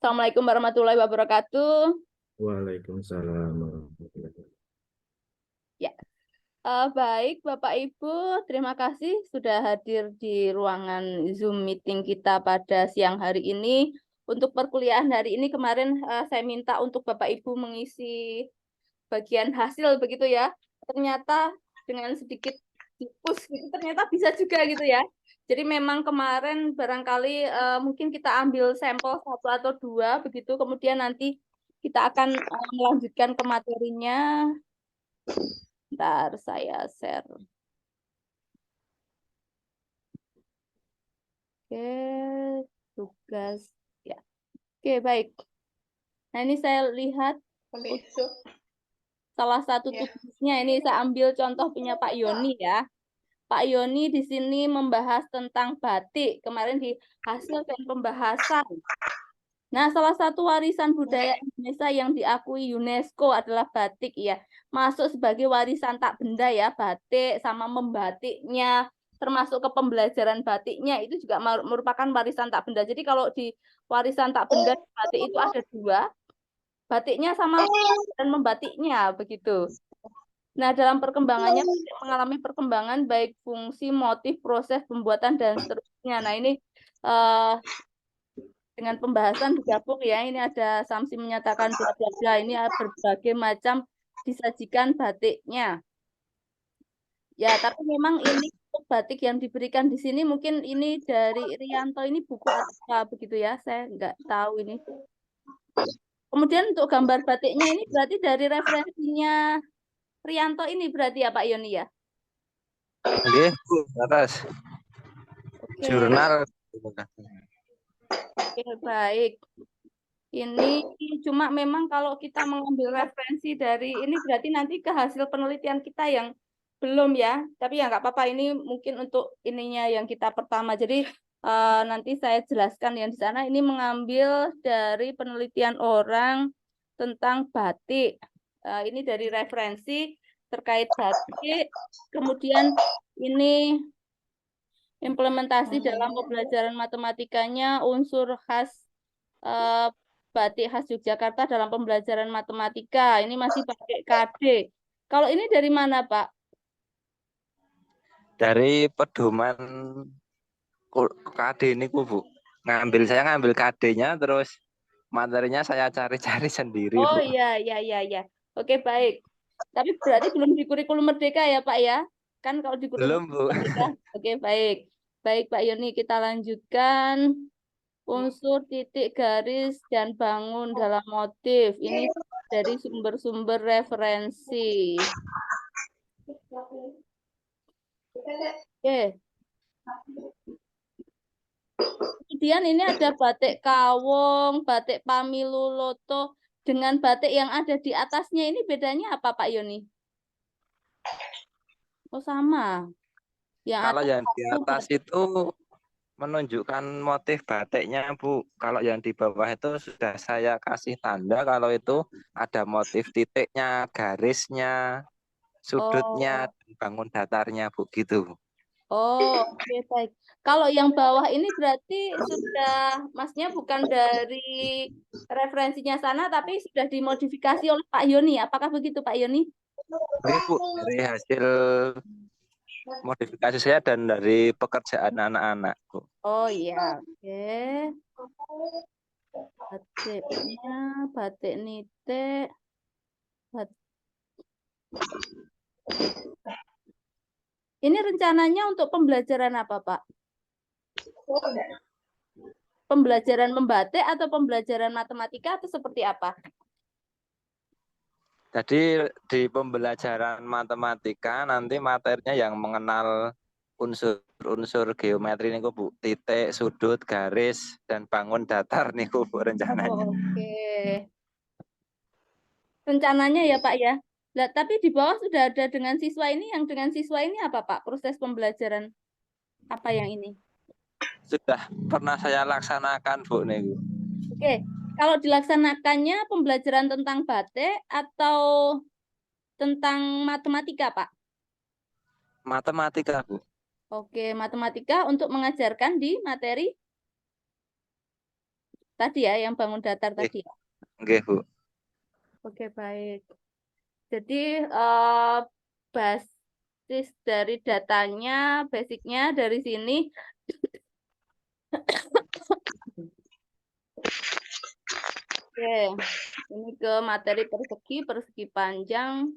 Assalamualaikum warahmatullahi wabarakatuh. Waalaikumsalam warahmatullahi wabarakatuh. Ya, baik Bapak Ibu, terima kasih sudah hadir di ruangan Zoom meeting kita pada siang hari ini. Untuk perkuliahan hari ini kemarin saya minta untuk Bapak Ibu mengisi bagian hasil begitu ya. Ternyata dengan sedikit push gitu ternyata bisa juga gitu ya. Jadi memang kemarin barangkali mungkin kita ambil sampel satu atau dua begitu, kemudian nanti kita akan melanjutkan ke materinya. Ntar saya share. Oke, tugas ya. Oke, baik. Nah, ini saya lihat salah satu tugasnya ini saya ambil contoh punya Pak Yoni ya. Pak Yoni di sini membahas tentang batik. Kemarin di hasil dan pembahasan. Nah, salah satu warisan budaya Indonesia yang diakui UNESCO adalah batik ya. Masuk sebagai warisan tak benda ya, batik sama membatiknya, termasuk ke pembelajaran batiknya itu juga merupakan warisan tak benda. Jadi kalau di warisan tak benda batik itu ada dua, batiknya sama dan membatiknya begitu. Nah, dalam perkembangannya mengalami perkembangan baik fungsi, motif, proses pembuatan dan seterusnya. Nah, ini eh, dengan pembahasan digabung ya. Ini ada Samsi menyatakan bla bla bla. Ini berbagai macam disajikan batiknya. Ya, tapi memang ini untuk batik yang diberikan di sini mungkin ini dari Rianto ini buku atau apa begitu ya. Saya nggak tahu ini. Kemudian untuk gambar batiknya ini berarti dari referensinya Rianto ini berarti ya Pak Yoni ya. Nggih, Bu, atas Oke, jurnal. oke baik. Ini cuma memang kalau kita mengambil referensi dari ini berarti nanti ke hasil penelitian kita yang belum ya. Tapi ya nggak apa-apa ini mungkin untuk ininya yang kita pertama. Jadi nanti saya jelaskan yang di sana ini mengambil dari penelitian orang tentang batik. Ini dari referensi terkait batik. Kemudian ini implementasi dalam pembelajaran matematikanya unsur khas eh, batik khas Yogyakarta dalam pembelajaran matematika. Ini masih pakai KD. Kalau ini dari mana, Pak? Dari pedoman KD ini, Bu. Saya ngambil KD-nya terus materinya saya cari-cari sendiri, Oh Bu. iya, iya, iya, iya. Oke, baik. Tapi berarti belum di kurikulum Merdeka ya, Pak ya? Kan kalau di kurikulum Belum, Bu. Merdeka. Oke, baik. Baik, Pak Yoni, kita lanjutkan. Unsur titik garis dan bangun dalam motif. Ini dari sumber-sumber referensi. Oke. Kemudian ini ada batik Kawong, batik Pamiluloto dengan batik yang ada di atasnya ini bedanya apa Pak Yoni? Oh sama. Yang Kalau atas yang di satu atas itu menunjukkan motif batiknya, Bu. Kalau yang di bawah itu sudah saya kasih tanda kalau itu ada motif titiknya, garisnya, sudutnya, Oh, dan bangun datarnya, Bu, gitu. oh, oke baik. Kalau yang bawah ini berarti sudah, masnya bukan dari referensinya sana, tapi sudah dimodifikasi oleh Pak Yoni. Apakah begitu Pak Yoni? Ini, Bu, dari hasil modifikasi saya dan dari pekerjaan anak-anak, Bu. Oh iya, oke. Batiknya, batik nitek, bat- Ini rencananya untuk pembelajaran apa, Pak? Pembelajaran membatik atau pembelajaran matematika atau seperti apa? Jadi di pembelajaran matematika nanti materinya yang mengenal unsur-unsur geometri nih, Bu. Titik, sudut, garis, dan bangun datar nih, Bu, rencananya. Oke. Rencananya ya, Pak ya. Lah, tapi di bawah sudah ada dengan siswa ini, yang dengan siswa ini apa, Pak? Proses pembelajaran apa yang ini? Sudah pernah saya laksanakan, Bu, nih, Bu. Oke. Kalau dilaksanakannya pembelajaran tentang batik atau tentang matematika, Pak? Matematika, Bu. Oke, matematika untuk mengajarkan di materi Tadi ya, yang bangun datar tadi ya. Nggih, Bu. Oke, baik. Jadi basis dari datanya, basicnya dari sini. Oke, ini ke materi persegi panjang,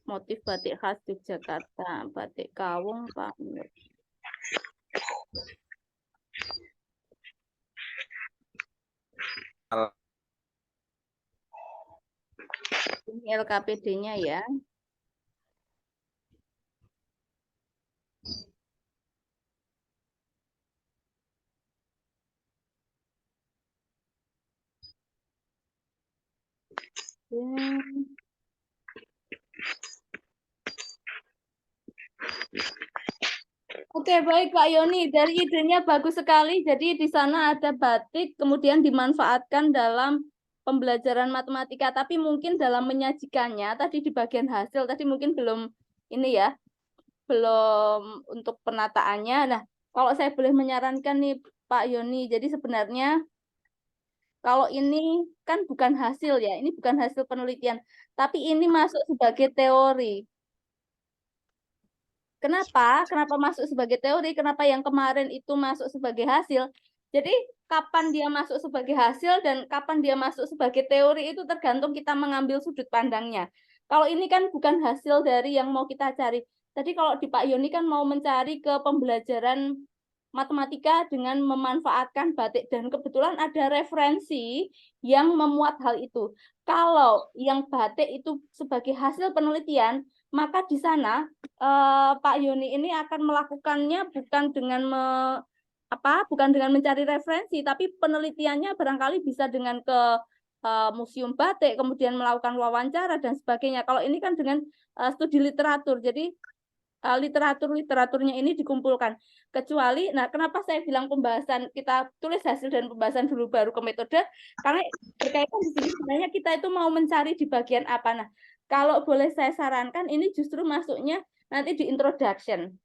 motif batik khas Yogyakarta, batik Kawung, Pak Nur. Ini LKPD-nya ya. Oke, baik Pak Yoni. Dari idenya bagus sekali. Jadi di sana ada batik, kemudian dimanfaatkan dalam pembelajaran matematika. Tapi mungkin dalam menyajikannya, tadi di bagian hasil, tadi mungkin belum ini ya, belum untuk penataannya. Nah, kalau saya boleh menyarankan nih Pak Yoni, jadi sebenarnya kalau ini kan bukan hasil ya, ini bukan hasil penelitian, tapi ini masuk sebagai teori. Kenapa? Kenapa masuk sebagai teori? Kenapa yang kemarin itu masuk sebagai hasil? Jadi kapan dia masuk sebagai hasil dan kapan dia masuk sebagai teori itu tergantung kita mengambil sudut pandangnya. Kalau ini kan bukan hasil dari yang mau kita cari. Tadi kalau di Pak Yoni kan mau mencari ke pembelajaran matematika dengan memanfaatkan batik dan kebetulan ada referensi yang memuat hal itu. Kalau yang batik itu sebagai hasil penelitian, maka di sana Pak Yoni ini akan melakukannya bukan dengan mencari referensi, tapi penelitiannya barangkali bisa dengan ke museum batik, kemudian melakukan wawancara dan sebagainya. Kalau ini kan dengan studi literatur, jadi literaturnya ini dikumpulkan. Kecuali, nah kenapa saya bilang pembahasan kita tulis hasil dan pembahasan dulu baru ke metode, karena berkaitan di sini sebenarnya kita itu mau mencari di bagian apa. Nah, kalau boleh saya sarankan, ini justru masuknya nanti di introduction.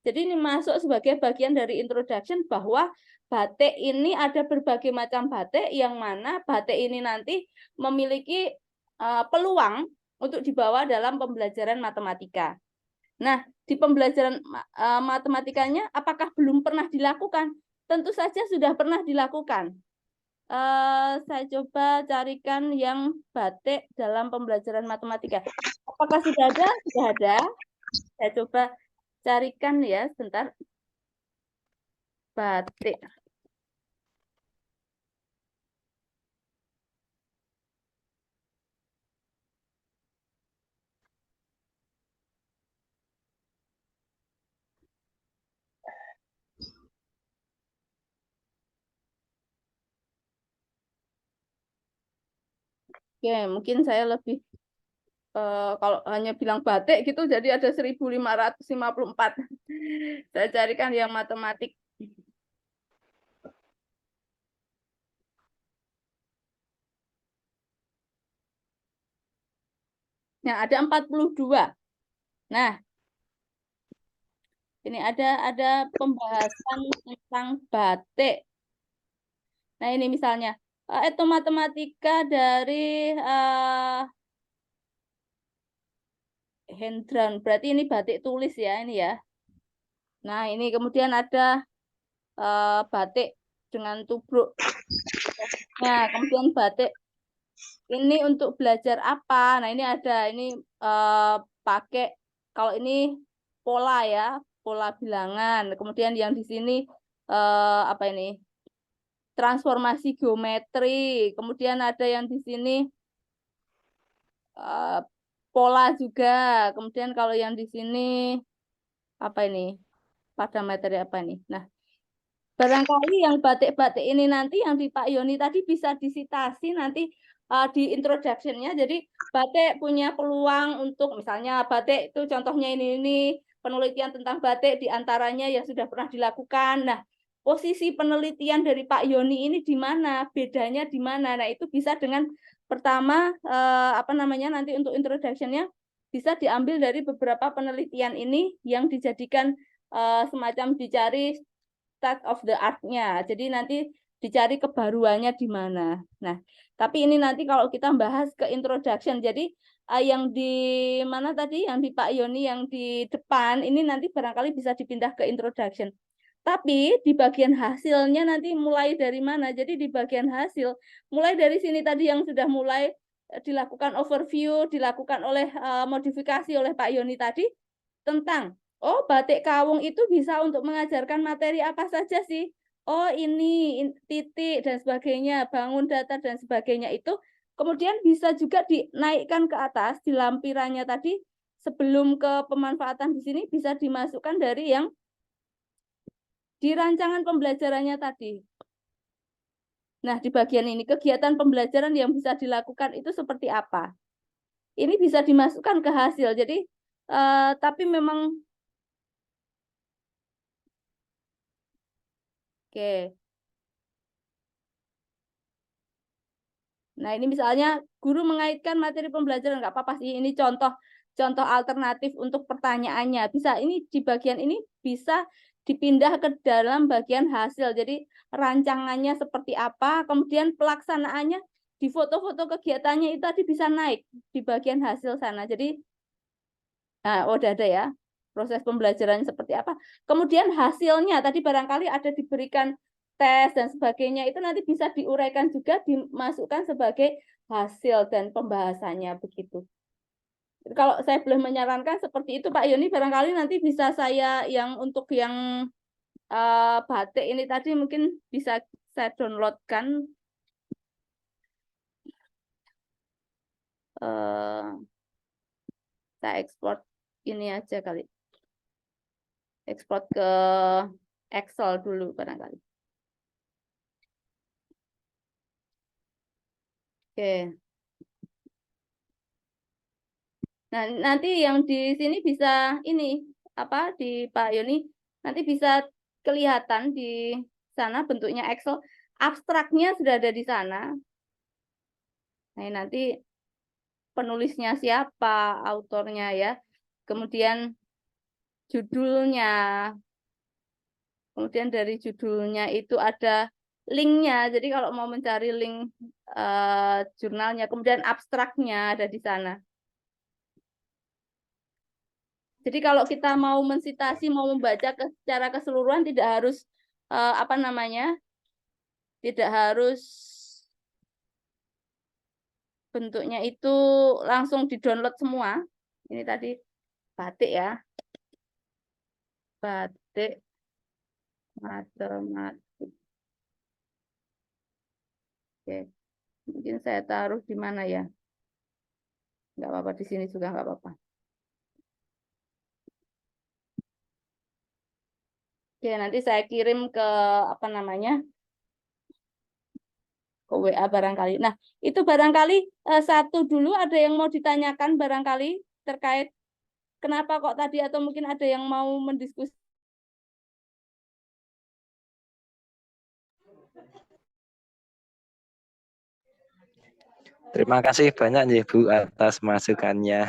Jadi ini masuk sebagai bagian dari introduction bahwa batik ini ada berbagai macam batik yang mana batik ini nanti memiliki peluang untuk dibawa dalam pembelajaran matematika. Nah, di pembelajaran matematikanya apakah belum pernah dilakukan? Tentu saja sudah pernah dilakukan. Saya coba carikan yang batik dalam pembelajaran matematika. Apakah sudah ada? Sudah ada. Saya coba carikan ya, sebentar. Batik. Oke, mungkin saya lebih kalau hanya bilang batik gitu jadi ada 1554. Saya carikan yang matematik. Nah, ada 42. Nah, ini ada pembahasan tentang batik. Nah, ini misalnya etnomatematika dari Hendran. Berarti ini batik tulis ya, ini ya. Nah, ini kemudian ada batik dengan tubruk. Nah, kemudian batik ini untuk belajar apa? Nah, ini ada ini pakai kalau ini pola ya, pola bilangan. Kemudian yang di sini apa ini? Transformasi geometri. Kemudian ada yang di sini pola juga. Kemudian kalau yang di sini apa ini? Pada materi apa ini? Nah, barangkali yang batik-batik ini nanti yang di Pak Yoni tadi bisa disitasi nanti di introduction-nya. Jadi batik punya peluang untuk misalnya batik itu contohnya ini penelitian tentang batik diantaranya yang sudah pernah dilakukan. Nah, posisi penelitian dari Pak Yoni ini di mana? Bedanya di mana? Nah, itu bisa dengan pertama apa namanya nanti untuk introduction-nya bisa diambil dari beberapa penelitian ini yang dijadikan semacam dicari state of the art-nya. Jadi nanti dicari kebaruannya di mana. Nah, tapi ini nanti kalau kita bahas ke introduction. Jadi yang di mana tadi, yang di Pak Yoni, yang di depan, ini nanti barangkali bisa dipindah ke introduction. Tapi di bagian hasilnya nanti mulai dari mana? Jadi di bagian hasil, mulai dari sini tadi yang sudah mulai dilakukan overview, dilakukan oleh modifikasi oleh Pak Yoni tadi, tentang, oh batik kawung itu bisa untuk mengajarkan materi apa saja sih? Oh ini titik dan sebagainya, bangun datar dan sebagainya itu kemudian bisa juga dinaikkan ke atas di lampirannya tadi sebelum ke pemanfaatan di sini bisa dimasukkan dari yang di rancangan pembelajarannya tadi. Nah, di bagian ini kegiatan pembelajaran yang bisa dilakukan itu seperti apa? Ini bisa dimasukkan ke hasil. Jadi tapi memang oke. Nah, ini misalnya guru mengaitkan materi pembelajaran, nggak apa-apa sih. Ini contoh alternatif untuk pertanyaannya. Bisa ini di bagian ini bisa dipindah ke dalam bagian hasil. Jadi rancangannya seperti apa, kemudian pelaksanaannya di foto-foto kegiatannya itu tadi bisa naik di bagian hasil sana. Jadi, nah, udah ada ya proses pembelajarannya seperti apa. Kemudian hasilnya tadi barangkali ada diberikan tes dan sebagainya itu nanti bisa diuraikan juga dimasukkan sebagai hasil dan pembahasannya begitu. Kalau saya boleh menyarankan seperti itu Pak Yoni, barangkali nanti bisa saya yang untuk yang batik ini tadi mungkin bisa saya downloadkan saya ekspor ini aja kali, ekspor ke Excel dulu barangkali. Oke. Nah, nanti yang di sini bisa ini apa di Pak Yoni nanti bisa kelihatan di sana bentuknya Excel. Abstraknya sudah ada di sana. Nah, nanti penulisnya siapa, autornya ya. Kemudian judulnya. Kemudian dari judulnya itu ada linknya. Jadi kalau mau mencari link jurnalnya, kemudian abstraknya ada di sana. Jadi kalau kita mau mensitasi, mau membaca secara keseluruhan tidak harus apa namanya, tidak harus bentuknya itu langsung di-download semua. Ini tadi batik ya, batik matematik. Oke, mungkin saya taruh di mana ya? Nggak apa-apa di sini juga nggak apa-apa. Oke, nanti saya kirim ke apa namanya? Ke WA barangkali. Nah, itu barangkali satu dulu ada yang mau ditanyakan barangkali terkait kenapa kok tadi atau mungkin ada yang mau mendiskusi. Terima kasih banyak ya Bu atas masukannya.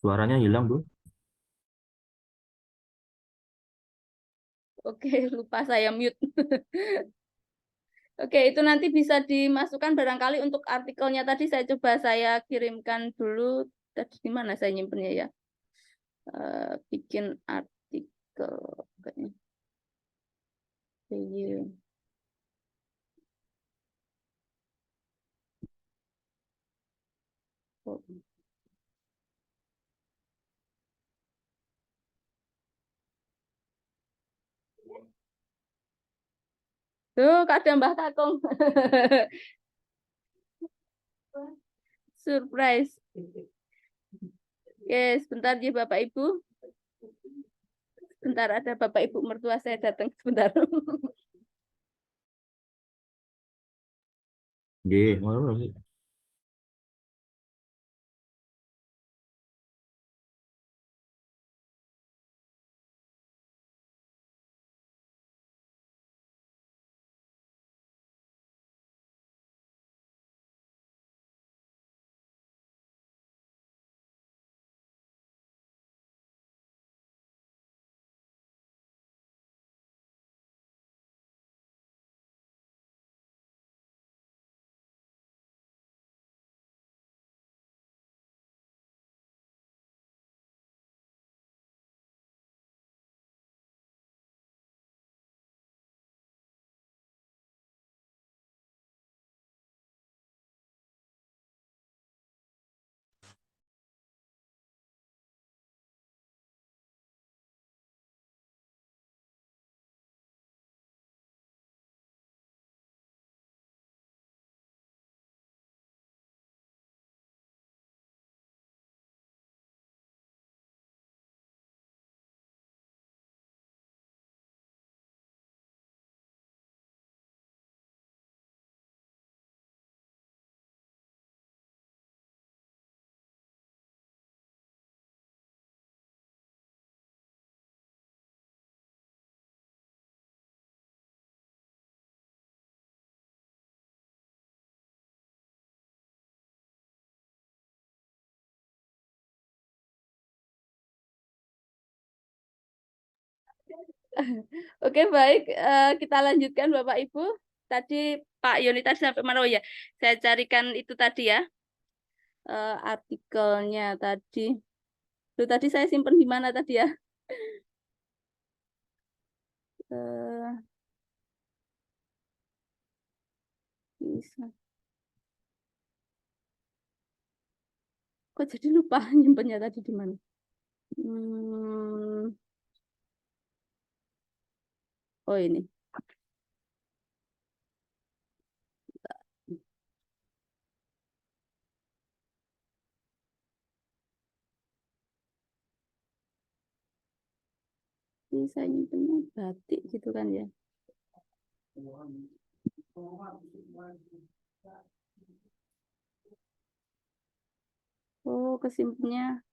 Suaranya hilang, Bu. Oke, lupa saya mute. Oke, itu nanti bisa dimasukkan barangkali untuk artikelnya tadi saya coba saya kirimkan dulu. Tadi di mana saya nyimpennya ya? Bikin artikel kayaknya. Iya. Oh. Tuh, ada Mbah Kakung. Surprise. Oke, sebentar ya Bapak Ibu. Sebentar ada Bapak Ibu mertua saya datang sebentar. Nggih, ngono. Oke, baik. Kita lanjutkan Bapak Ibu. Tadi Pak Yoni tadi sampai mana? Oh ya, saya carikan itu tadi ya. Artikelnya tadi. Itu tadi saya simpan di mana tadi ya? Bisa. Kok jadi lupa nyimpennya tadi di mana? Oh ini. Ini saya nyimpennya batik gitu kan ya. Oh, kesimpannya.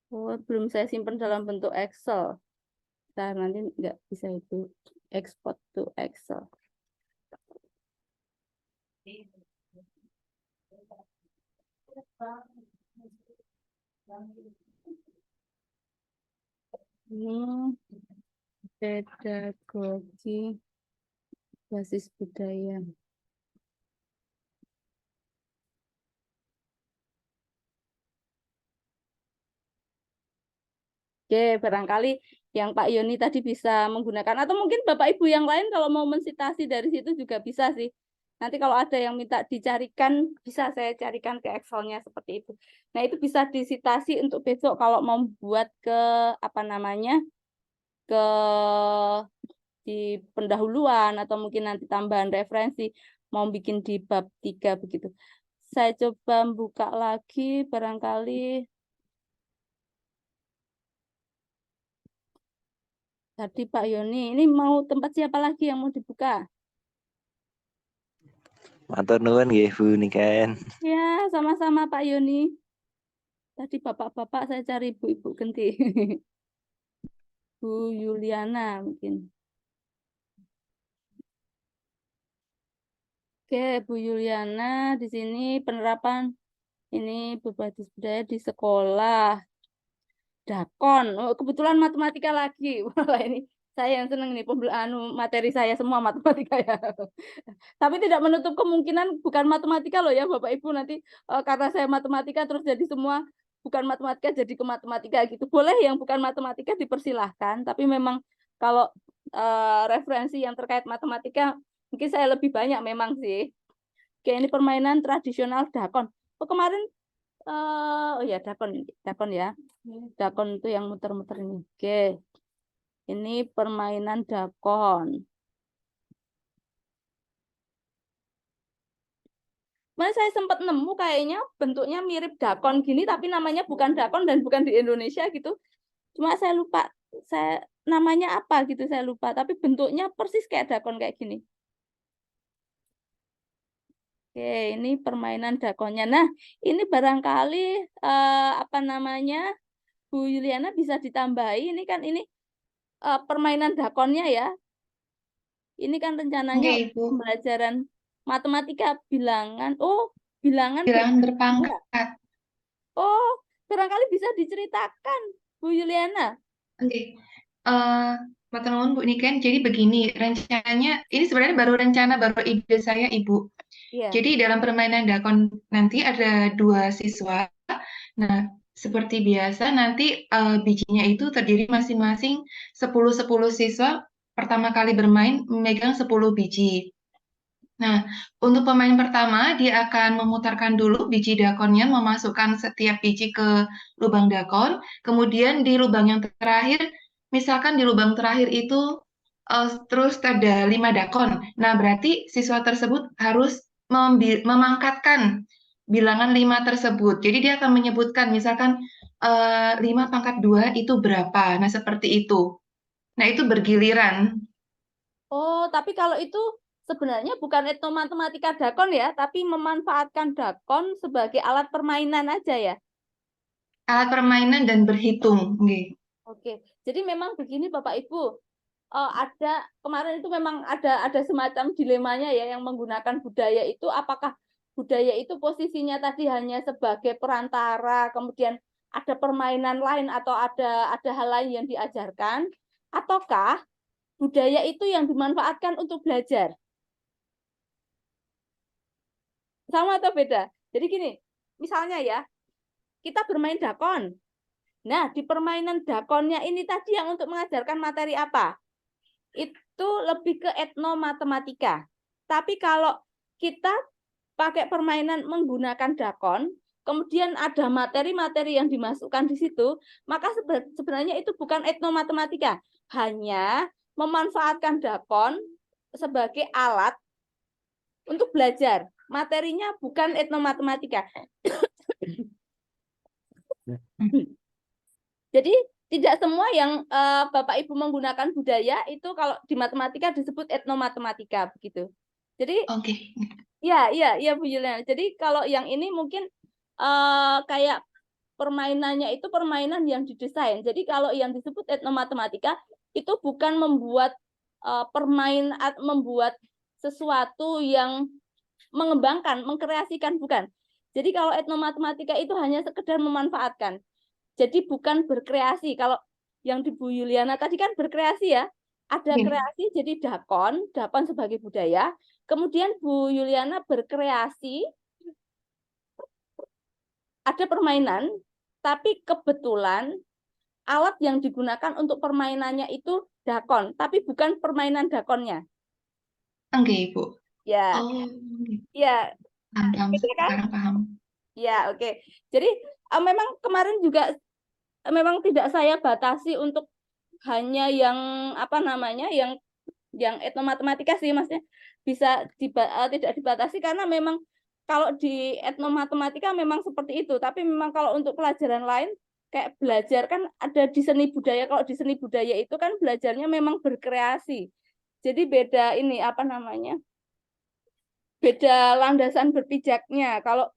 Oh, belum saya simpan dalam bentuk Excel. Nah, nanti nggak bisa itu export to Excel. Ini pedagogi basis budaya. Oke, barangkali yang Pak Yoni tadi bisa menggunakan, atau mungkin Bapak Ibu yang lain kalau mau mensitasi dari situ juga bisa sih. Nanti kalau ada yang minta dicarikan, bisa saya carikan ke Excel-nya seperti itu. Nah, itu bisa disitasi untuk besok kalau mau buat ke apa namanya, ke di pendahuluan atau mungkin nanti tambahan referensi, mau bikin di bab 3 begitu. Saya coba buka lagi barangkali. Tadi Pak Yoni, ini mau tempat siapa lagi yang mau dibuka? Matur nuwun nggih Bu Niken. Ya, sama-sama Pak Yoni. Tadi bapak-bapak saya cari ibu-ibu ganti. Bu Yuliana mungkin. Oke, Bu Yuliana di sini penerapan ini berbasis budaya di sekolah. Dakon. Oh, kebetulan matematika lagi. Wah, ini saya yang seneng nih materi saya semua matematika ya. Tapi tidak menutup kemungkinan bukan matematika loh ya Bapak Ibu, nanti karena saya matematika terus jadi semua bukan matematika jadi ke matematika gitu. Boleh yang bukan matematika dipersilahkan, tapi memang kalau referensi yang terkait matematika mungkin saya lebih banyak memang sih. Oke, ini permainan tradisional dakon. Oh, kemarin oh ya dakon ya. Dakon itu yang muter-muter ini. Oke. Ini permainan dakon. Mas saya sempat nemu kayaknya bentuknya mirip dakon gini tapi namanya bukan dakon dan bukan di Indonesia gitu. Cuma saya lupa saya namanya apa gitu saya lupa tapi bentuknya persis kayak dakon kayak gini. Oke, ini permainan dakonnya. Nah, ini barangkali apa namanya Bu Yuliana bisa ditambahi ini kan ini permainan dakonnya ya. Ini kan rencananya Oke, Ibu. pembelajaran matematika bilangan. Oh, bilangan Bilangan berpangkat. berpangkat. Oh, barangkali bisa diceritakan, Bu Yuliana. Oke. Matur nuwun Bu Niken. Jadi begini, rencananya ini sebenarnya baru rencana, baru ide saya, Ibu. Iya. Jadi dalam permainan dakon nanti ada 2 siswa. Nah, seperti biasa nanti bijinya itu terdiri masing-masing 10 siswa pertama kali bermain memegang 10 biji. Nah, untuk pemain pertama, dia akan memutarkan dulu biji dakonnya, memasukkan setiap biji ke lubang dakon. Kemudian di lubang yang terakhir, misalkan di lubang terakhir itu terus ada 5 dakon. Nah, berarti siswa tersebut harus memangkatkan bilangan 5 tersebut. Jadi dia akan menyebutkan, misalkan 5 pangkat 2 itu berapa. Nah, seperti itu. Nah, itu bergiliran. Oh, tapi kalau itu sebenarnya bukan etnomatematika dakon ya, tapi memanfaatkan dakon sebagai alat permainan aja ya. Alat permainan dan berhitung. Nggih. Oke, jadi memang begini Bapak Ibu, ada kemarin itu memang ada semacam dilemanya ya yang menggunakan budaya itu apakah budaya itu posisinya tadi hanya sebagai perantara kemudian ada permainan lain atau ada hal lain yang diajarkan, ataukah budaya itu yang dimanfaatkan untuk belajar? Sama atau beda? Jadi gini, misalnya ya, kita bermain dakon. Nah, di permainan dakonnya ini tadi yang untuk mengajarkan materi apa? Itu lebih ke etnomatematika. Tapi kalau kita pakai permainan menggunakan dakon, kemudian ada materi-materi yang dimasukkan di situ, maka sebenarnya itu bukan etnomatematika, hanya memanfaatkan dakon sebagai alat untuk belajar. Materinya bukan etnomatematika. Jadi tidak semua yang Bapak Ibu menggunakan budaya itu kalau di matematika disebut etnomatematika begitu. Jadi Oke. ya Bu Yuliana. Jadi kalau yang ini mungkin kayak permainannya itu permainan yang didesain. Jadi kalau yang disebut etnomatematika itu bukan membuat membuat sesuatu yang mengembangkan, mengkreasikan, bukan. Jadi kalau etnomatematika itu hanya sekedar memanfaatkan. Jadi bukan berkreasi. Kalau yang di Bu Yuliana tadi kan berkreasi ya. Ada kreasi jadi dakon sebagai budaya. Kemudian Bu Yuliana berkreasi, ada permainan, tapi kebetulan alat yang digunakan untuk permainannya itu dakon, tapi bukan permainan dakonnya. Oke, Ibu. Ya, Oh, ya, paham, gitu kan? sekarang paham. Ya, oke. Jadi memang kemarin juga memang tidak saya batasi untuk hanya yang apa namanya yang etnomatematika sih, maksudnya bisa tidak dibatasi karena memang kalau di etnomatematika memang seperti itu, tapi memang kalau untuk pelajaran lain kayak belajar kan ada di seni budaya. Kalau di seni budaya itu kan belajarnya memang berkreasi, jadi beda ini apa namanya, beda landasan berpijaknya. Kalau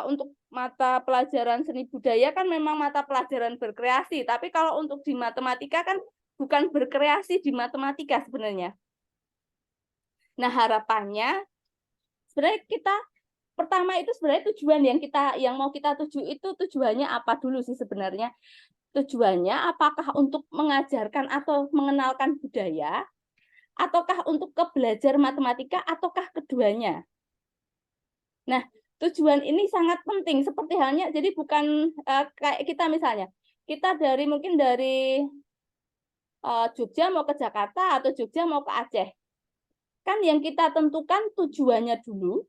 untuk mata pelajaran seni budaya kan memang mata pelajaran berkreasi, tapi kalau untuk di matematika kan bukan berkreasi di matematika sebenarnya. Nah, harapannya sebenarnya kita pertama itu sebenarnya tujuan yang mau kita tuju itu tujuannya apa dulu sih sebenarnya? Tujuannya apakah untuk mengajarkan atau mengenalkan budaya, ataukah untuk belajar matematika, ataukah keduanya? Nah, tujuan ini sangat penting seperti halnya, jadi bukan kayak kita misalnya, kita mungkin dari Jogja mau ke Jakarta atau Jogja mau ke Aceh. Kan yang kita tentukan tujuannya dulu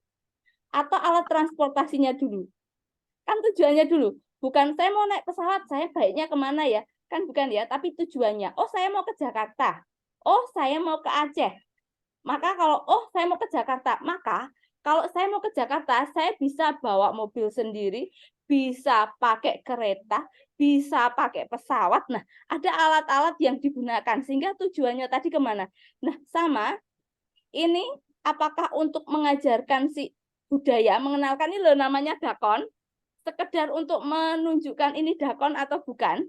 atau alat transportasinya dulu. Kan tujuannya dulu. Bukan saya mau naik pesawat, saya baiknya kemana ya? Kan bukan ya, tapi tujuannya. Oh, saya mau ke Jakarta. Oh, saya mau ke Aceh. Maka kalau, saya mau ke Jakarta. Maka kalau saya mau ke Jakarta, saya bisa bawa mobil sendiri, bisa pakai kereta, bisa pakai pesawat. Nah, ada alat-alat yang digunakan. Sehingga tujuannya tadi kemana? Nah, sama. Ini apakah untuk mengajarkan si budaya, mengenalkan ini loh namanya dakon, sekedar untuk menunjukkan ini dakon atau bukan,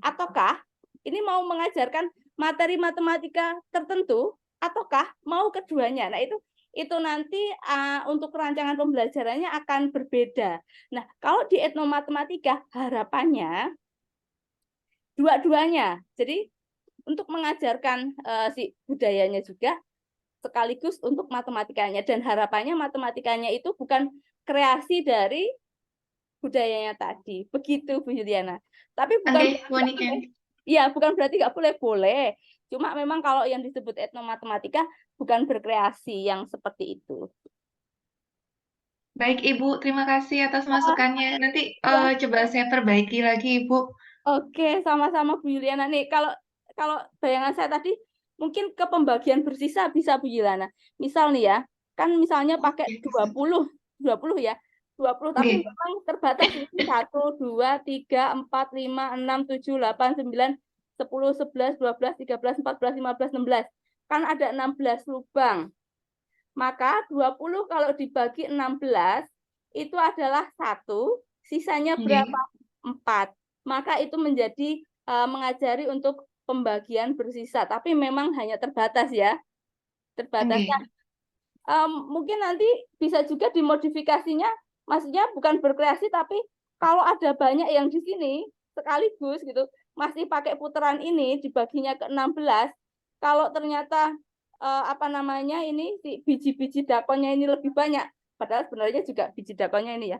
ataukah ini mau mengajarkan materi matematika tertentu, ataukah mau keduanya. Nah, itu nanti untuk rancangan pembelajarannya akan berbeda. Nah, kalau di etnomatematika harapannya dua-duanya. Jadi untuk mengajarkan si budayanya juga sekaligus untuk matematikanya, dan harapannya matematikanya itu bukan kreasi dari budayanya tadi. Begitu Bu Yuliana. Tapi bukan Oke, Bu Niken. bukan berarti nggak boleh. Cuma memang kalau yang disebut etnomatematika bukan berkreasi yang seperti itu. Baik, Ibu. Terima kasih atas masukannya. Nanti coba saya perbaiki lagi, Ibu. Oke, sama-sama Bu Yuliana. Nih, kalau bayangan saya tadi mungkin ke pembagian bersisa bisa Bu Yuliana. Misal nih ya, kan misalnya pakai 20 ya. 20 tapi Oke. memang terbatas ini 1 2 3 4 5 6 7 8 9 10 11 12 13 14 15 16. Kan ada 16 lubang. Maka 20 kalau dibagi 16 itu adalah 1, sisanya berapa? 4. Maka itu menjadi mengajari untuk pembagian bersisa, tapi memang hanya terbatas ya. Terbatasnya mungkin nanti bisa juga dimodifikasinya, maksudnya bukan berkreasi tapi kalau ada banyak yang di sini sekaligus gitu, masih pakai putaran ini dibaginya ke 16, kalau ternyata apa namanya ini si biji-biji dakonnya ini lebih banyak, padahal sebenarnya juga biji dakonnya ini ya.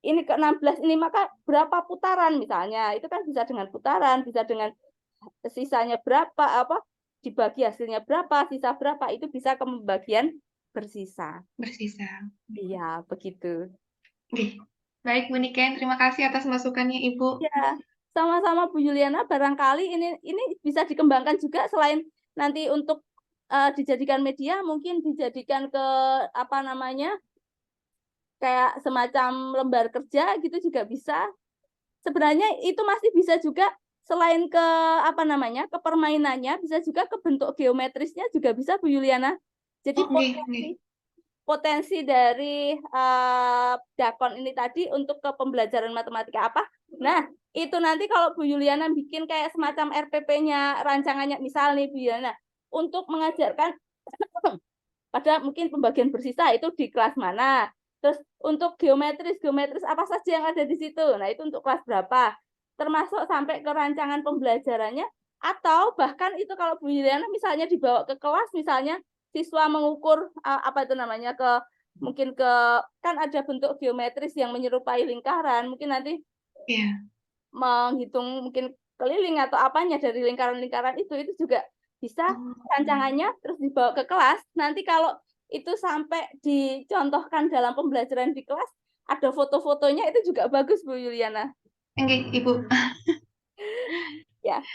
Ini ke 16 ini, maka berapa putaran misalnya? Itu kan bisa dengan putaran, bisa dengan sisanya berapa, apa dibagi hasilnya berapa, sisa berapa, itu bisa ke pembagian bersisa. Bersisa. Iya, begitu. Oke. Baik, Bu Niken, terima kasih atas masukannya, Ibu. Ya, sama-sama Bu Yuliana, barangkali ini bisa dikembangkan juga selain nanti untuk dijadikan media, mungkin dijadikan ke apa namanya, kayak semacam lembar kerja gitu juga bisa. Sebenarnya itu masih bisa juga selain ke apa namanya, ke permainannya, bisa juga ke bentuk geometrisnya juga bisa Bu Yuliana. Jadi potensi dari dakon ini tadi untuk ke pembelajaran matematika apa. Nah, itu nanti kalau Bu Yuliana bikin kayak semacam RPP-nya, rancangannya misal nih Bu Yuliana, untuk mengajarkan pada mungkin pembagian bersisa itu di kelas mana. Terus untuk geometris apa saja yang ada di situ. Nah, itu untuk kelas berapa. Termasuk sampai ke rancangan pembelajarannya, atau bahkan itu kalau Bu Yuliana misalnya dibawa ke kelas, misalnya siswa mengukur apa itu namanya, ke mungkin ke kan ada bentuk geometris yang menyerupai lingkaran, mungkin nanti menghitung mungkin keliling atau apanya dari lingkaran-lingkaran itu juga bisa rancangannya terus dibawa ke kelas. Nanti kalau itu sampai dicontohkan dalam pembelajaran di kelas, ada foto-fotonya, itu juga bagus Bu Yuliana. Oke, Ibu. Ya.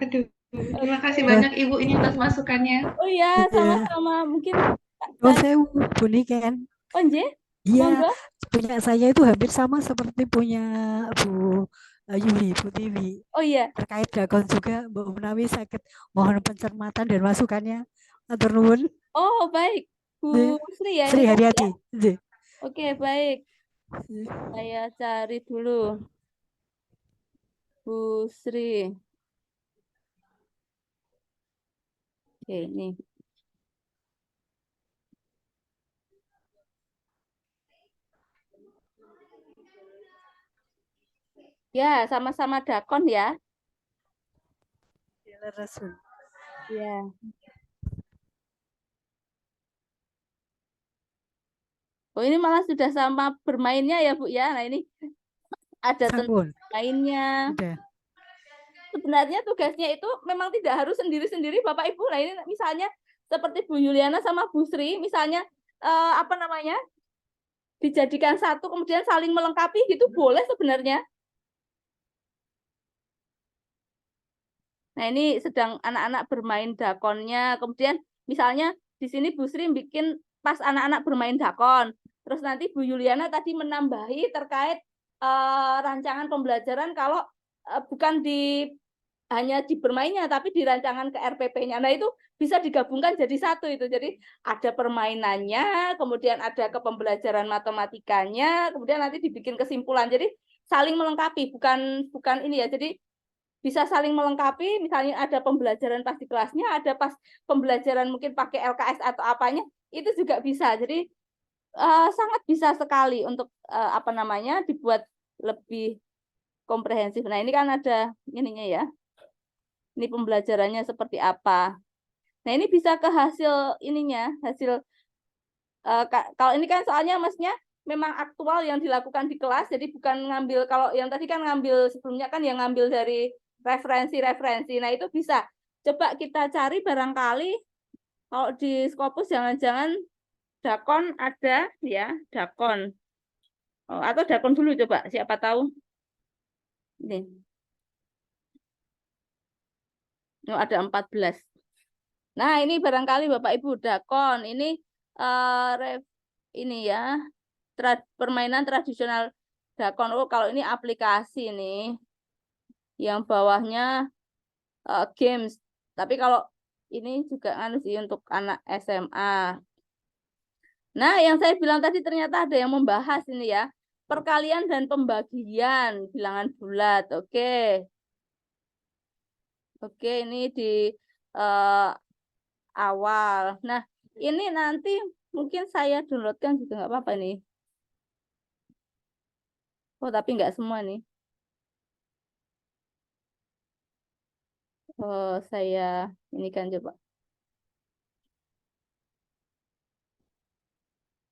Aduh, terima kasih banyak Ibu ini atas masukannya. Oh iya, sama-sama. Mungkin saya Bu Niken. Oh, iya, punya saya itu hampir sama seperti punya Bu Yuli, Bu Tiwi. Oh iya. Terkait dakon juga, Bu Menawi sakit mohon pencermatan dan masukannya. Atur nuwun. Oh, baik. Bu Sri ya. Sri Haryati. Ya? Oke, baik. Saya cari dulu. Bu Sri. Oke, ini. Ya, sama-sama dakon ya. Ya. Oh, ini malah sudah sama bermainnya ya, Bu ya. Nah, ini ada tentang mainnya. Sebenarnya tugasnya itu memang tidak harus sendiri-sendiri Bapak Ibu. Nah, ini misalnya seperti Bu Yuliana sama Bu Sri, misalnya apa namanya, dijadikan satu kemudian saling melengkapi gitu, boleh sebenarnya. Nah, ini sedang anak-anak bermain dakonnya. Kemudian misalnya di sini Bu Sri bikin pas anak-anak bermain dakon. Terus nanti Bu Yuliana tadi menambahi terkait rancangan pembelajaran kalau bukan hanya di bermainnya, tapi di rancangan ke RPP-nya. Nah, itu bisa digabungkan jadi satu itu. Jadi ada permainannya, kemudian ada ke pembelajaran matematikanya, kemudian nanti dibikin kesimpulan. Jadi saling melengkapi, bukan ini ya. Jadi bisa saling melengkapi, misalnya ada pembelajaran pas di kelasnya, ada pas pembelajaran mungkin pakai LKS atau apanya, itu juga bisa. Jadi sangat bisa sekali untuk apa namanya, dibuat lebih komprehensif. Nah, ini kan ada ininya ya. Ini pembelajarannya seperti apa. Nah, ini bisa ke hasil ininya, hasil kalau ini kan soalnya maksudnya memang aktual yang dilakukan di kelas, jadi bukan ngambil, kalau yang tadi kan ngambil sebelumnya kan yang ngambil dari referensi-referensi. Nah, itu bisa. Coba kita cari barangkali kalau di Scopus jangan-jangan dakon ada ya, dakon. Oh, atau dakon dulu coba, siapa tahu. Ini. Oh, ada 14. Nah, ini barangkali Bapak Ibu dakon. Ini ini ya, permainan tradisional dakon. Oh, kalau ini aplikasi nih. Yang bawahnya games. Tapi kalau ini juga kan sih untuk anak SMA. Nah, yang saya bilang tadi ternyata ada yang membahas ini ya. Perkalian dan pembagian bilangan bulat. Oke. Oke, ini di awal. Nah, ini nanti mungkin saya downloadkan juga nggak apa-apa nih. Oh, tapi nggak semua nih. Oh, saya ini kan coba.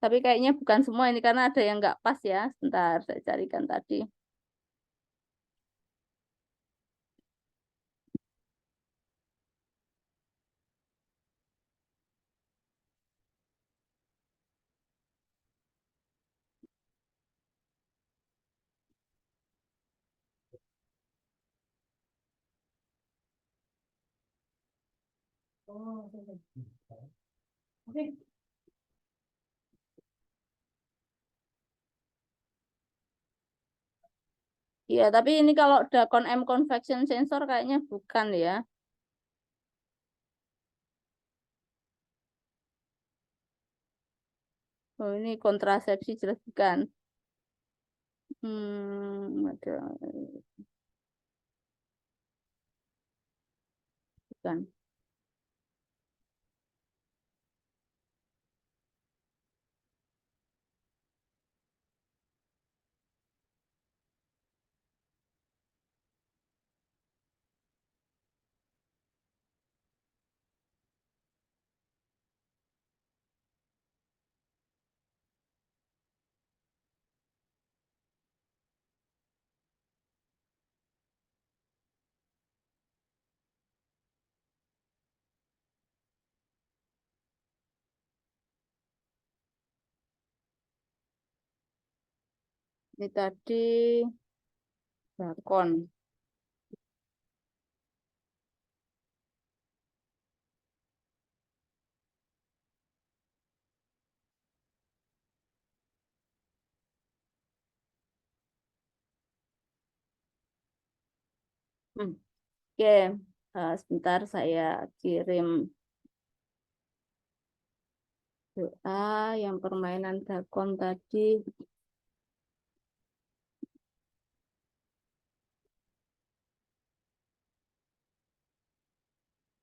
Tapi kayaknya bukan semua ini karena ada yang nggak pas ya. Sebentar, saya carikan tadi. Iya, tapi ini kalau Dacon M convection sensor kayaknya bukan ya. Oh, ini kontrasepsi jelas bukan. Ada bukan. Ini tadi Dacon. Oke, sebentar saya kirim doa yang permainan Dacon tadi.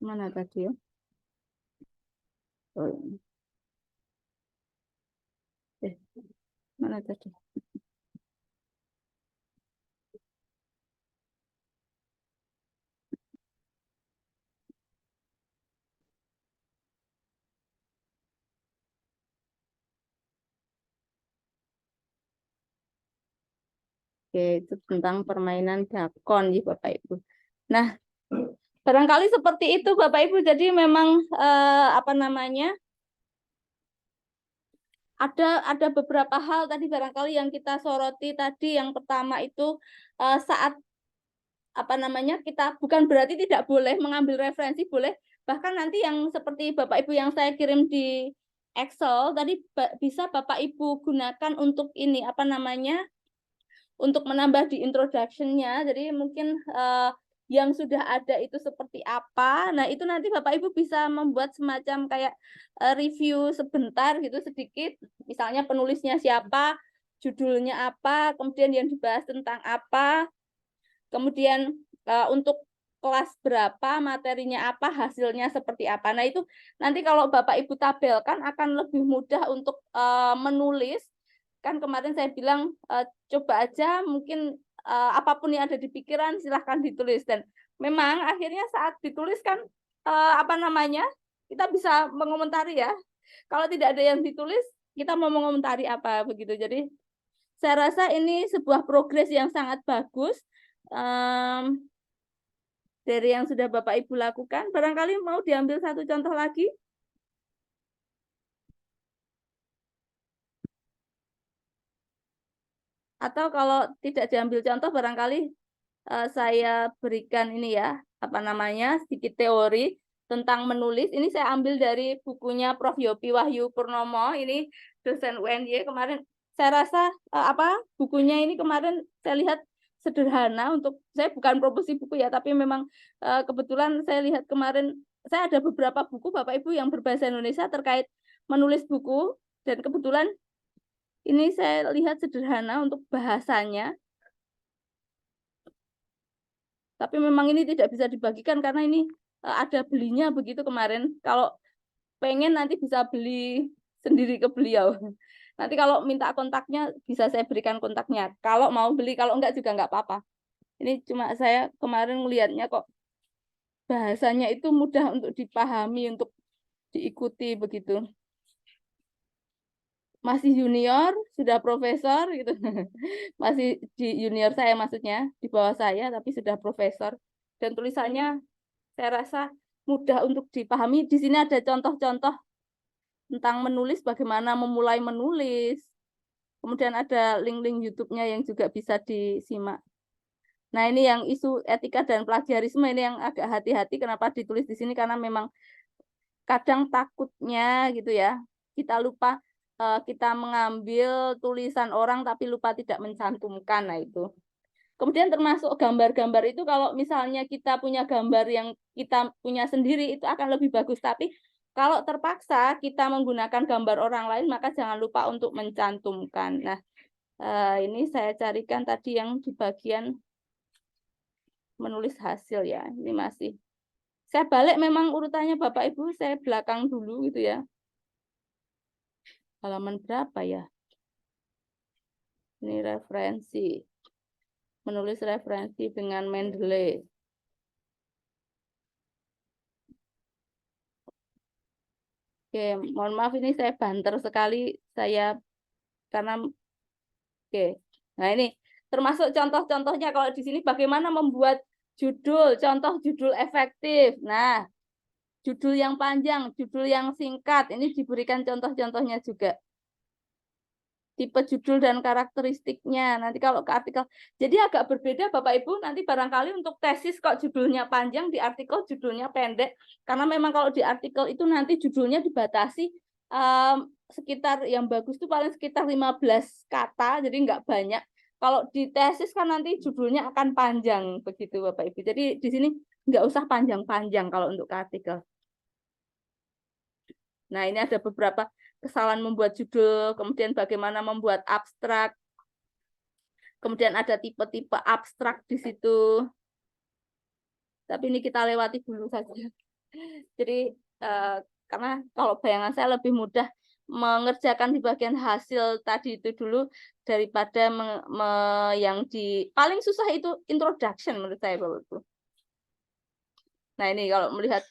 Mana tadi ya? Oh, ini. Mana tadi? Oke, itu tentang permainan Dacon ya Bapak Ibu. Nah, barangkali seperti itu Bapak Ibu. Jadi memang apa namanya? Ada beberapa hal tadi barangkali yang kita soroti tadi. Yang pertama itu saat apa namanya kita bukan berarti tidak boleh mengambil referensi, boleh bahkan nanti yang seperti Bapak Ibu yang saya kirim di Excel tadi bisa Bapak Ibu gunakan untuk ini apa namanya untuk menambah di introduction-nya. Jadi mungkin yang sudah ada itu seperti apa. Nah, itu nanti Bapak Ibu bisa membuat semacam kayak review sebentar gitu sedikit. Misalnya penulisnya siapa, judulnya apa, kemudian yang dibahas tentang apa, kemudian untuk kelas berapa, materinya apa, hasilnya seperti apa. Nah, itu nanti kalau Bapak Ibu tabelkan akan lebih mudah untuk menulis. Kan kemarin saya bilang coba aja mungkin apapun yang ada di pikiran silahkan ditulis. Dan memang akhirnya saat ditulis kan apa namanya kita bisa mengomentari ya. Kalau tidak ada yang ditulis kita mau mengomentari apa begitu. Jadi saya rasa ini sebuah progres yang sangat bagus dari yang sudah Bapak Ibu lakukan. Barangkali mau diambil satu contoh lagi. Atau kalau tidak diambil contoh barangkali saya berikan ini ya, apa namanya, sedikit teori tentang menulis. Ini saya ambil dari bukunya Prof. Yopi Wahyu Purnomo, ini dosen UNY kemarin. Saya rasa bukunya ini kemarin saya lihat sederhana untuk saya bukan promosi buku ya, tapi memang kebetulan saya lihat kemarin saya ada beberapa buku Bapak Ibu yang berbahasa Indonesia terkait menulis buku dan kebetulan ini saya lihat sederhana untuk bahasanya. Tapi memang ini tidak bisa dibagikan karena ini ada belinya begitu kemarin. Kalau pengen nanti bisa beli sendiri ke beliau. Nanti kalau minta kontaknya bisa saya berikan kontaknya. Kalau mau beli, kalau enggak juga enggak apa-apa. Ini cuma saya kemarin melihatnya kok bahasanya itu mudah untuk dipahami, untuk diikuti begitu. Masih junior, sudah profesor gitu. Masih di junior saya maksudnya, di bawah saya tapi sudah profesor. Dan tulisannya saya rasa mudah untuk dipahami. Di sini ada contoh-contoh tentang menulis, bagaimana memulai menulis. Kemudian ada link-link YouTube-nya yang juga bisa disimak. Nah, ini yang isu etika dan plagiarisme ini yang agak hati-hati kenapa ditulis di sini, karena memang kadang takutnya gitu ya, kita lupa kita mengambil tulisan orang tapi lupa tidak mencantumkan. Nah, itu. Kemudian termasuk gambar-gambar itu, kalau misalnya kita punya gambar yang kita punya sendiri itu akan lebih bagus, tapi kalau terpaksa kita menggunakan gambar orang lain maka jangan lupa untuk mencantumkan. Nah, ini saya carikan tadi yang di bagian menulis hasil ya. Ini masih saya balik memang urutannya Bapak Ibu, saya belakang dulu gitu ya. Halaman berapa ya? Ini referensi. Menulis referensi dengan Mendeley. Oke, mohon maaf ini saya banter sekali karena oke. Nah, ini termasuk contoh-contohnya kalau di sini bagaimana membuat judul, contoh judul efektif. Nah, judul yang panjang, judul yang singkat, ini diberikan contoh-contohnya juga. Tipe judul dan karakteristiknya. Nanti kalau ke artikel, jadi agak berbeda Bapak Ibu, nanti barangkali untuk tesis kok judulnya panjang, di artikel judulnya pendek. Karena memang kalau di artikel itu nanti judulnya dibatasi sekitar yang bagus itu paling sekitar 15 kata, jadi nggak banyak. Kalau di tesis kan nanti judulnya akan panjang begitu Bapak Ibu. Jadi di sini nggak usah panjang-panjang kalau untuk artikel. Nah, ini ada beberapa kesalahan membuat judul, kemudian bagaimana membuat abstrak. Kemudian ada tipe-tipe abstrak di situ. Tapi ini kita lewati dulu saja. Jadi karena kalau bayangan saya lebih mudah mengerjakan di bagian hasil tadi itu dulu daripada yang di paling susah itu introduction menurut saya Bapak Ibu. Nah, ini kalau melihat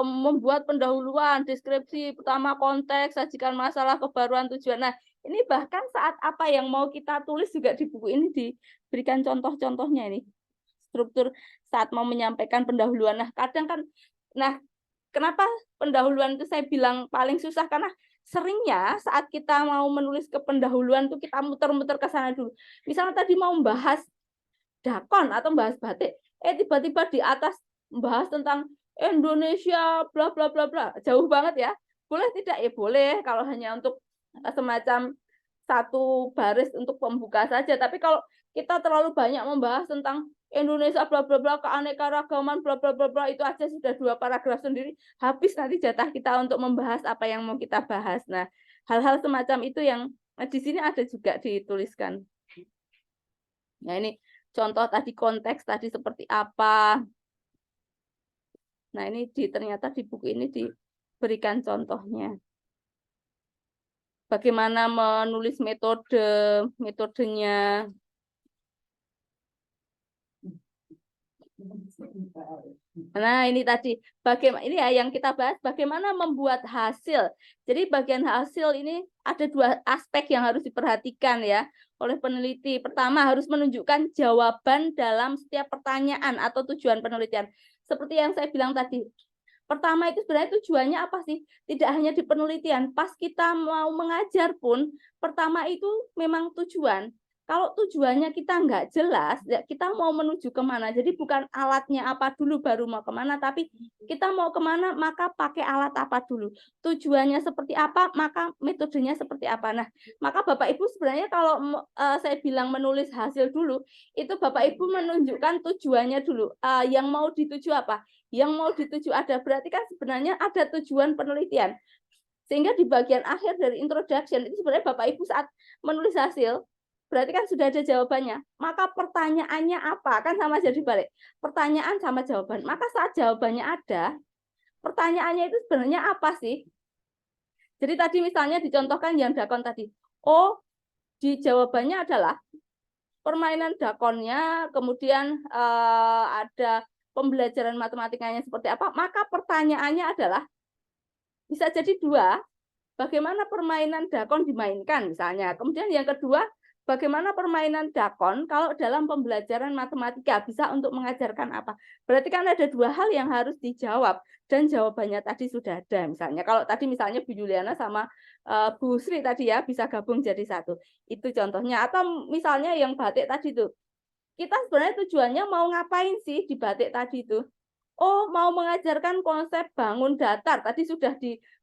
membuat pendahuluan, deskripsi, pertama konteks, sajikan masalah, kebaruan, tujuan. Nah, ini bahkan saat apa yang mau kita tulis juga di buku ini diberikan contoh-contohnya ini. Struktur saat mau menyampaikan pendahuluan. Nah, kadang kan, kenapa pendahuluan itu saya bilang paling susah? Karena seringnya saat kita mau menulis ke pendahuluan itu kita muter-muter ke sana dulu. Misalnya tadi mau membahas dakon atau membahas batik, tiba-tiba di atas membahas tentang Indonesia bla bla bla bla, jauh banget ya. Boleh tidak? Ya boleh kalau hanya untuk semacam satu baris untuk pembuka saja. Tapi kalau kita terlalu banyak membahas tentang Indonesia bla bla bla, keanekaragaman bla bla bla bla, itu aja sudah 2 paragraf sendiri, habis nanti jatah kita untuk membahas apa yang mau kita bahas. Nah, hal-hal semacam itu yang di sini ada juga dituliskan. Nah, ini contoh tadi konteks tadi seperti apa. Nah, ini ternyata di buku ini diberikan contohnya. Bagaimana menulis metodenya. Nah, ini tadi bagaimana ini ya yang kita bahas, bagaimana membuat hasil. Jadi bagian hasil ini ada 2 aspek yang harus diperhatikan ya oleh peneliti. Pertama, harus menunjukkan jawaban dalam setiap pertanyaan atau tujuan penelitian. Seperti yang saya bilang tadi, pertama itu sebenarnya tujuannya apa sih? Tidak hanya di penelitian, pas kita mau mengajar pun, pertama itu memang tujuan. Kalau tujuannya kita nggak jelas, ya kita mau menuju kemana. Jadi bukan alatnya apa dulu baru mau kemana, tapi kita mau kemana maka pakai alat apa dulu. Tujuannya seperti apa, maka metodenya seperti apa. Nah, maka Bapak Ibu sebenarnya kalau saya bilang menulis hasil dulu, itu Bapak Ibu menunjukkan tujuannya dulu. Yang mau dituju apa? Yang mau dituju ada, berarti kan sebenarnya ada tujuan penelitian. Sehingga di bagian akhir dari introduction, itu sebenarnya Bapak Ibu saat menulis hasil, berarti kan sudah ada jawabannya. Maka pertanyaannya apa? Kan sama jadi balik. Pertanyaan sama jawaban. Maka saat jawabannya ada, pertanyaannya itu sebenarnya apa sih? Jadi tadi misalnya dicontohkan yang dakon tadi. Oh, di jawabannya adalah permainan dakonnya, kemudian ada pembelajaran matematikanya seperti apa, maka pertanyaannya adalah bisa jadi dua, bagaimana permainan dakon dimainkan misalnya. Kemudian yang kedua, bagaimana permainan dakon kalau dalam pembelajaran matematika bisa untuk mengajarkan apa. Berarti kan ada dua hal yang harus dijawab dan jawabannya tadi sudah ada. Misalnya kalau tadi misalnya Bu Juliana sama Bu Sri tadi ya bisa gabung jadi satu. Itu contohnya. Atau misalnya yang batik tadi tuh. Kita sebenarnya tujuannya mau ngapain sih di batik tadi itu? Oh, mau mengajarkan konsep bangun datar. Tadi sudah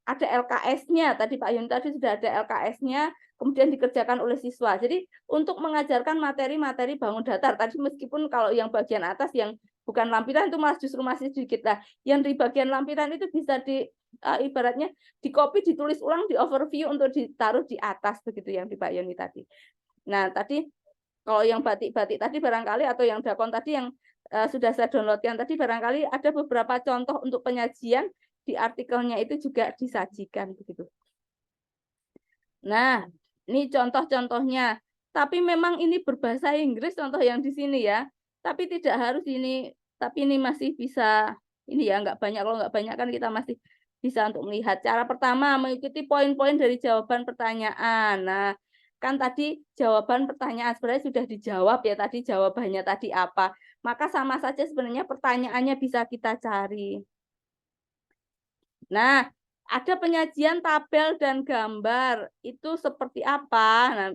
ada LKS-nya. Tadi Pak Yoni tadi sudah ada LKS-nya, kemudian dikerjakan oleh siswa. Jadi untuk mengajarkan materi-materi bangun datar. Tadi meskipun kalau yang bagian atas yang bukan lampiran itu justru masih sedikit lah. Yang di bagian lampiran itu bisa ibaratnya di copy, ditulis ulang, di overview untuk ditaruh di atas begitu yang di Pak Yoni tadi. Nah, tadi kalau yang batik-batik tadi barangkali atau yang dakon tadi yang sudah saya downloadkan tadi barangkali ada beberapa contoh untuk penyajian di artikelnya itu juga disajikan begitu. Nah, ini contoh-contohnya. Tapi memang ini berbahasa Inggris contoh yang di sini ya. Tapi tidak harus ini, tapi ini masih bisa ini ya, nggak banyak. Kalau nggak banyak kan kita masih bisa untuk melihat. Cara pertama mengikuti poin-poin dari jawaban pertanyaan. Nah, kan tadi jawaban pertanyaan sebenarnya sudah dijawab ya tadi jawabannya tadi apa. Maka sama saja sebenarnya pertanyaannya bisa kita cari. Nah, ada penyajian tabel dan gambar. Itu seperti apa? Nah,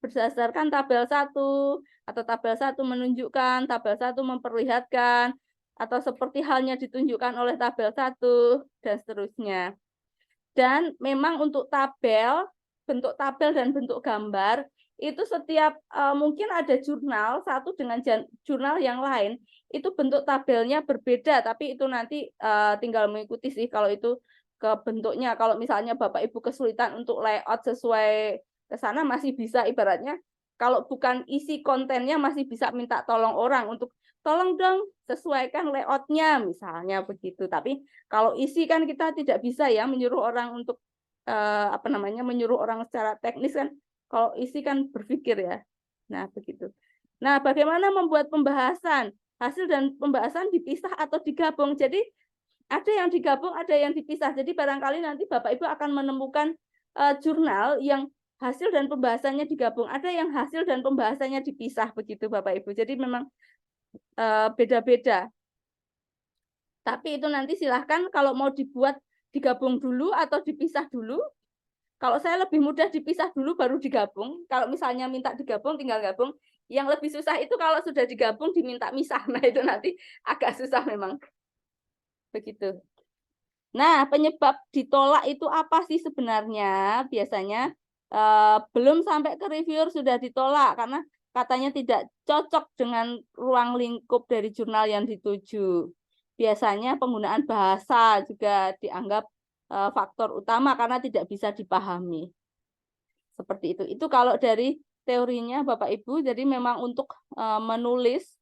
berdasarkan tabel 1 atau tabel 1 menunjukkan, tabel 1 memperlihatkan, atau seperti halnya ditunjukkan oleh tabel 1 dan seterusnya. Dan memang untuk tabel, bentuk tabel dan bentuk gambar itu setiap mungkin ada jurnal satu dengan jurnal yang lain itu bentuk tabelnya berbeda, tapi itu nanti tinggal mengikuti sih kalau itu ke bentuknya. Kalau misalnya Bapak Ibu kesulitan untuk layout sesuai ke sana masih bisa, ibaratnya kalau bukan isi kontennya masih bisa minta tolong orang untuk tolong dong sesuaikan layoutnya misalnya begitu. Tapi kalau isi kan kita tidak bisa ya menyuruh orang untuk menyuruh orang secara teknis kan. Kalau isi kan berpikir ya. Nah, begitu. Nah, bagaimana membuat pembahasan? Hasil dan pembahasan dipisah atau digabung. Jadi ada yang digabung, ada yang dipisah. Jadi barangkali nanti Bapak Ibu akan menemukan jurnal yang hasil dan pembahasannya digabung. Ada yang hasil dan pembahasannya dipisah begitu Bapak Ibu. Jadi memang beda-beda. Tapi itu nanti silahkan kalau mau dibuat digabung dulu atau dipisah dulu. Kalau saya lebih mudah dipisah dulu baru digabung. Kalau misalnya minta digabung tinggal gabung. Yang lebih susah itu kalau sudah digabung diminta misah. Nah itu nanti agak susah memang. Begitu. Nah penyebab ditolak itu apa sih sebenarnya? Biasanya belum sampai ke reviewer sudah ditolak karena katanya tidak cocok dengan ruang lingkup dari jurnal yang dituju. Biasanya penggunaan bahasa juga dianggap faktor utama karena tidak bisa dipahami. Seperti itu. Itu kalau dari teorinya Bapak Ibu. Jadi memang untuk menulis,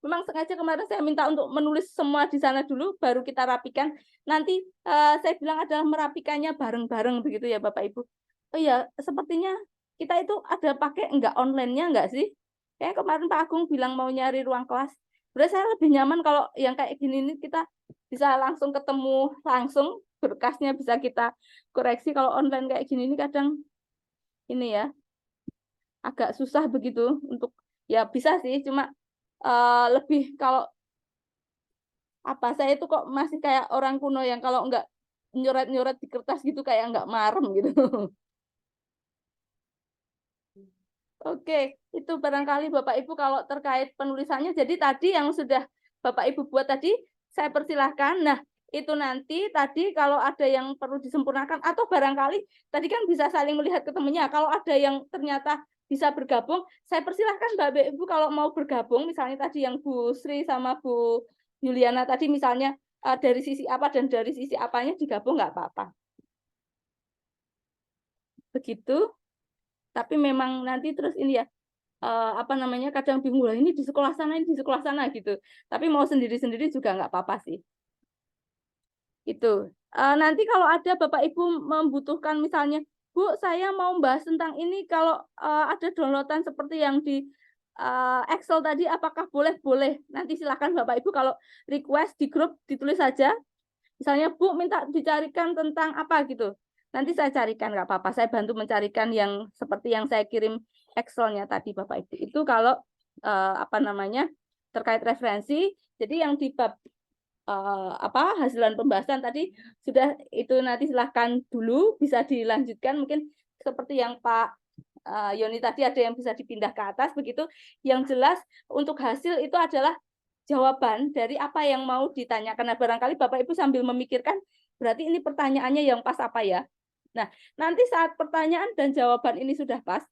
memang sengaja kemarin saya minta untuk menulis semua di sana dulu, baru kita rapikan. Nanti saya bilang adalah merapikannya bareng-bareng begitu ya Bapak Ibu. Oh iya, sepertinya kita itu ada pakai enggak online-nya enggak sih? Kayak kemarin Pak Agung bilang mau nyari ruang kelas. Sebenarnya saya lebih nyaman kalau yang kayak gini ini kita bisa langsung ketemu langsung, berkasnya bisa kita koreksi. Kalau online kayak gini ini kadang ini ya agak susah begitu untuk ya bisa sih, cuma lebih kalau apa saya itu kok masih kayak orang kuno yang kalau enggak nyoret-nyoret di kertas gitu kayak enggak marem gitu. Oke, itu barangkali Bapak Ibu kalau terkait penulisannya. Jadi tadi yang sudah Bapak Ibu buat tadi, saya persilahkan. Nah, itu nanti tadi kalau ada yang perlu disempurnakan, atau barangkali tadi kan bisa saling melihat ketemunya. Kalau ada yang ternyata bisa bergabung, saya persilahkan Bapak Ibu kalau mau bergabung, misalnya tadi yang Bu Sri sama Bu Juliana tadi misalnya dari sisi apa dan dari sisi apanya digabung nggak apa-apa. Begitu. Tapi memang nanti terus ini ya, kadang bingung lah ini di sekolah sana, ini di sekolah sana gitu. Tapi mau sendiri-sendiri juga nggak apa-apa sih. Itu Nanti kalau ada Bapak Ibu membutuhkan misalnya, Bu, saya mau bahas tentang ini, kalau ada downloadan seperti yang di Excel tadi, apakah boleh? Boleh. Nanti silakan Bapak Ibu kalau request di grup ditulis saja. Misalnya, Bu, minta dicarikan tentang apa gitu. Nanti saya carikan, nggak apa-apa. Saya bantu mencarikan yang seperti yang saya kirim Excel-nya tadi, Bapak Ibu. Itu kalau terkait referensi. Jadi yang di bab hasilan pembahasan tadi sudah, itu nanti silahkan dulu, bisa dilanjutkan mungkin seperti yang Pak Yoni tadi, ada yang bisa dipindah ke atas begitu. Yang jelas untuk hasil itu adalah jawaban dari apa yang mau ditanyakan. Nah, barangkali Bapak Ibu sambil memikirkan, berarti ini pertanyaannya yang pas apa ya. Nah, nanti saat pertanyaan dan jawaban ini sudah pas,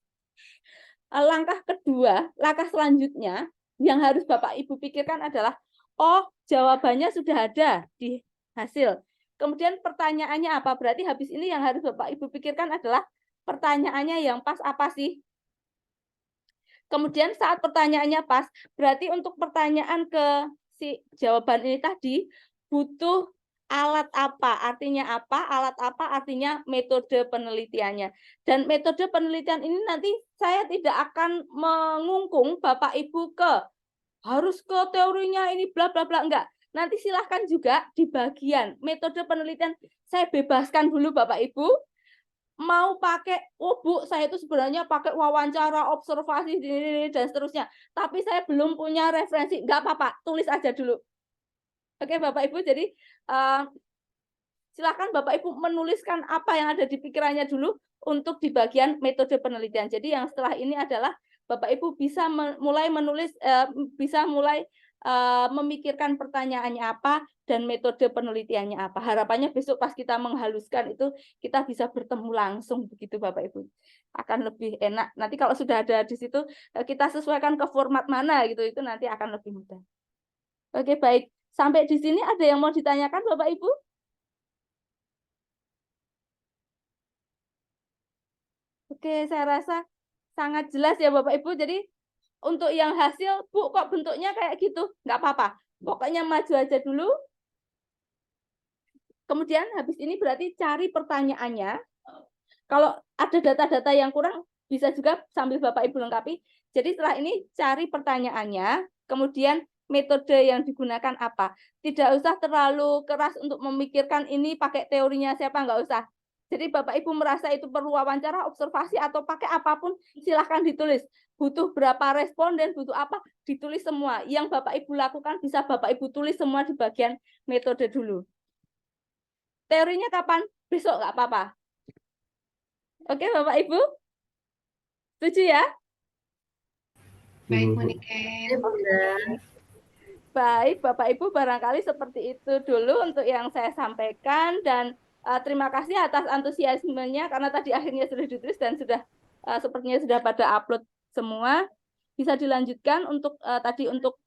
langkah kedua, langkah selanjutnya yang harus Bapak Ibu pikirkan adalah, oh, jawabannya sudah ada di hasil. Kemudian pertanyaannya apa? Berarti habis ini yang harus Bapak Ibu pikirkan adalah pertanyaannya yang pas apa sih? Kemudian saat pertanyaannya pas, berarti untuk pertanyaan ke si jawaban ini tadi butuh alat apa? Artinya apa? Alat apa? Artinya metode penelitiannya. Dan metode penelitian ini nanti saya tidak akan mengungkung Bapak Ibu ke harus ke teorinya ini bla bla bla, enggak. Nanti silahkan juga di bagian metode penelitian saya bebaskan dulu Bapak Ibu. Mau pakai, oh Bu, saya itu sebenarnya pakai wawancara, observasi dan seterusnya. Tapi saya belum punya referensi, enggak apa-apa, tulis aja dulu. Oke Bapak Ibu, jadi silakan Bapak Ibu menuliskan apa yang ada di pikirannya dulu untuk di bagian metode penelitian. Jadi yang setelah ini adalah Bapak Ibu bisa mulai menulis, bisa mulai memikirkan pertanyaannya apa dan metode penelitiannya apa. Harapannya besok pas kita menghaluskan itu kita bisa bertemu langsung begitu Bapak Ibu. Akan lebih enak. Nanti kalau sudah ada di situ kita sesuaikan ke format mana gitu, itu nanti akan lebih mudah. Oke, baik. Sampai di sini ada yang mau ditanyakan Bapak Ibu? Oke, saya rasa sangat jelas ya Bapak Ibu. Jadi untuk yang hasil, Bu, kok bentuknya kayak gitu? Nggak apa-apa. Pokoknya maju aja dulu. Kemudian habis ini berarti cari pertanyaannya. Kalau ada data-data yang kurang, bisa juga sambil Bapak Ibu lengkapi. Jadi setelah ini cari pertanyaannya, kemudian metode yang digunakan apa. Tidak usah terlalu keras untuk memikirkan ini pakai teorinya siapa, nggak usah. Jadi Bapak Ibu merasa itu perlu wawancara, observasi, atau pakai apapun, silahkan ditulis. Butuh berapa responden, butuh apa, ditulis semua. Yang Bapak Ibu lakukan bisa Bapak Ibu tulis semua di bagian metode dulu. Teorinya kapan? Besok nggak apa-apa. Oke Bapak Ibu? Setuju ya? Baik, Moniken. Baik, Bapak Ibu, barangkali seperti itu dulu untuk yang saya sampaikan, dan terima kasih atas antusiasmenya karena tadi akhirnya sudah ditulis dan sudah sepertinya sudah pada upload semua. Bisa dilanjutkan untuk tadi untuk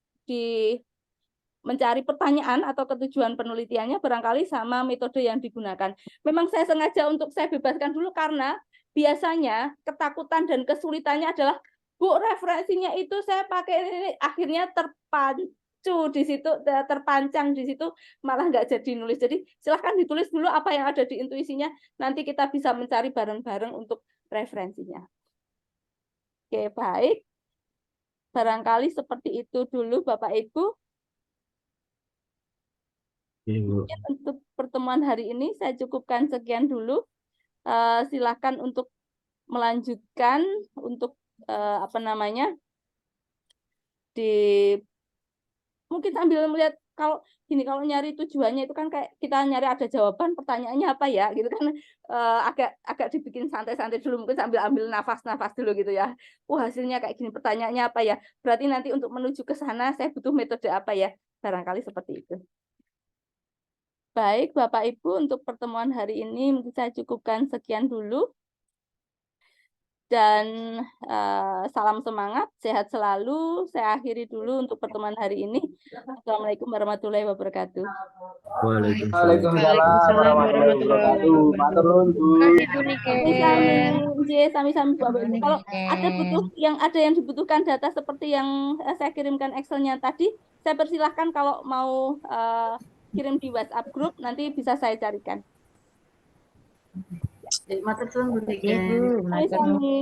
mencari pertanyaan atau ketujuan penelitiannya barangkali sama metode yang digunakan. Memang saya sengaja untuk saya bebaskan dulu karena biasanya ketakutan dan kesulitannya adalah, Bu, referensinya itu saya pakai ini, akhirnya di situ, terpancang di situ, malah nggak jadi nulis. Jadi silahkan ditulis dulu apa yang ada di intuisinya, nanti kita bisa mencari bareng-bareng untuk referensinya. Oke, baik. Barangkali seperti itu dulu Bapak Ibu. Mungkin untuk pertemuan hari ini saya cukupkan sekian dulu. Silahkan untuk melanjutkan untuk mungkin sambil melihat, kalau gini, kalau nyari tujuannya itu kan kayak kita nyari ada jawaban, pertanyaannya apa ya gitu kan, agak dibikin santai-santai dulu, mungkin sambil ambil nafas-nafas dulu gitu ya. Hasilnya kayak gini, pertanyaannya apa ya, berarti nanti untuk menuju ke sana saya butuh metode apa ya, barangkali seperti itu. Baik Bapak Ibu, untuk pertemuan hari ini mungkin saya cukupkan sekian dulu. Dan salam semangat, sehat selalu. Saya akhiri dulu untuk pertemuan hari ini. Assalamualaikum warahmatullahi wabarakatuh. Waalaikumsalam warahmatullahi wabarakatuh. Matur nuwun, Bu. Sami-sami Bapak Ibu. Kalau ada yang dibutuhkan data seperti yang saya kirimkan Excel-nya tadi, saya persilahkan kalau mau kirim di WhatsApp grup, nanti bisa saya carikan. Matur suwun Bu Oke, Tiken. Bu. Sami-sami.